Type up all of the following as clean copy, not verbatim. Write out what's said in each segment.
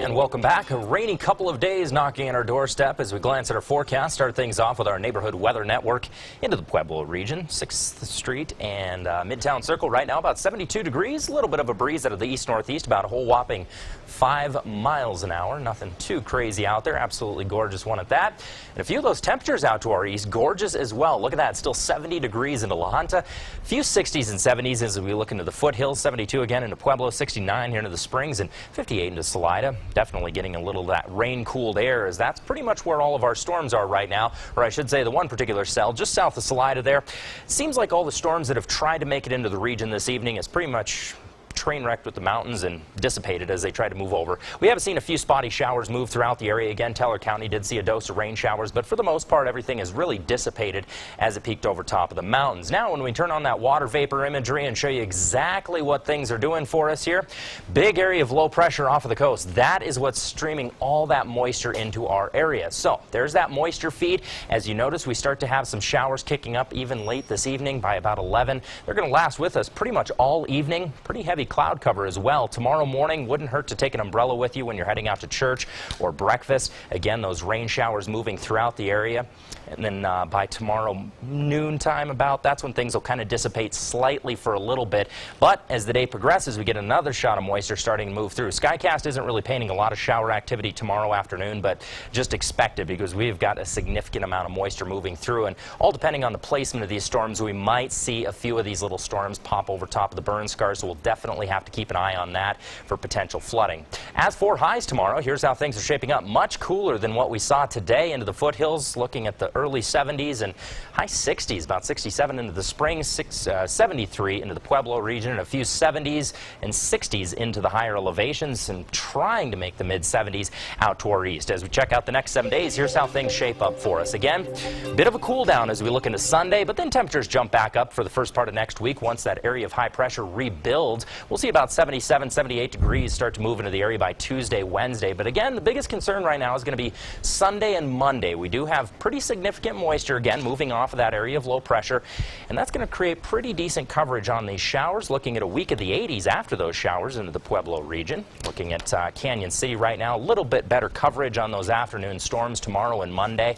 And welcome back. A rainy couple of days knocking on our doorstep as we glance at our forecast. Start things off with our neighborhood weather network into the Pueblo region. 6th Street and Midtown Circle right now about 72 degrees. A little bit of a breeze out of the east-northeast, about a whole whopping 5 miles an hour. Nothing too crazy out there. Absolutely gorgeous one at that. And a few of those temperatures out to our east, gorgeous as well. Look at that. Still 70 degrees into La Junta. A few 60s and 70s as we look into the foothills. 72 again into Pueblo. 69 here into the Springs and 58 into Salida. Definitely getting a little of that rain-cooled air, as that's pretty much where all of our storms are right now, or I should say the one particular cell just south of Salida there. Seems like all the storms that have tried to make it into the region this evening is pretty much train wrecked with the mountains and dissipated as they try to move over. We have seen a few spotty showers move throughout the area. Again, Teller County did see a dose of rain showers, but for the most part, everything is really dissipated as it peaked over top of the mountains. Now, when we turn on that water vapor imagery and show you exactly what things are doing for us here, big area of low pressure off of the coast. That is what's streaming all that moisture into our area. So there's that moisture feed. As you notice, we start to have some showers kicking up even late this evening by about 11. They're going to last with us pretty much all evening. Pretty heavy cloud cover as well. Tomorrow morning, wouldn't hurt to take an umbrella with you when you're heading out to church or breakfast. Again, those rain showers moving throughout the area. And then by tomorrow noontime that's when things will kind of dissipate slightly for a little bit. But as the day progresses, we get another shot of moisture starting to move through. Skycast isn't really painting a lot of shower activity tomorrow afternoon, but just expected because we've got a significant amount of moisture moving through. And all depending on the placement of these storms, we might see a few of these little storms pop over top of the burn scars, so we'll definitely have to keep an eye on that for potential flooding. As for highs tomorrow, here's how things are shaping up. Much cooler than what we saw today into the foothills, looking at the early 70s and high 60s, about 67 into the Springs, 73 into the Pueblo region, and a few 70s and 60s into the higher elevations, and trying to make the mid-70s out to our east. As we check out the next 7 days, here's how things shape up for us. Again, bit of a cool down as we look into Sunday, but then temperatures jump back up for the first part of next week. Once that area of high pressure rebuilds, we'll see about 77, 78 degrees start to move into the area by Tuesday, Wednesday. But again, the biggest concern right now is going to be Sunday and Monday. We do have pretty significant moisture again moving off of that area of low pressure, and that's going to create pretty decent coverage on these showers. Looking at a week of the 80s after those showers into the Pueblo region. Looking at Canyon City right now, a little bit better coverage on those afternoon storms tomorrow and Monday.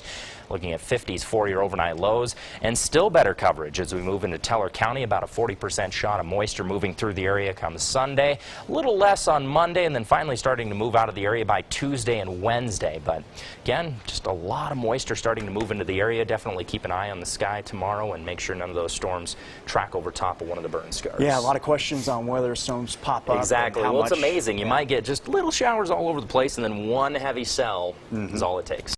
Looking at 50s for your overnight lows, and still better coverage as we move into Teller County. About a 40% shot of moisture moving through the area come Sunday. A little less on Monday, and then finally starting to move out of the area by Tuesday and Wednesday. But again, just a lot of moisture starting to move into the area. Definitely keep an eye on the sky tomorrow and make sure none of those storms track over top of one of the burn scars. Yeah, a lot of questions on whether storms pop up. Exactly. Well, it's amazing. You might get just little showers all over the place, and then one heavy cell is all it takes.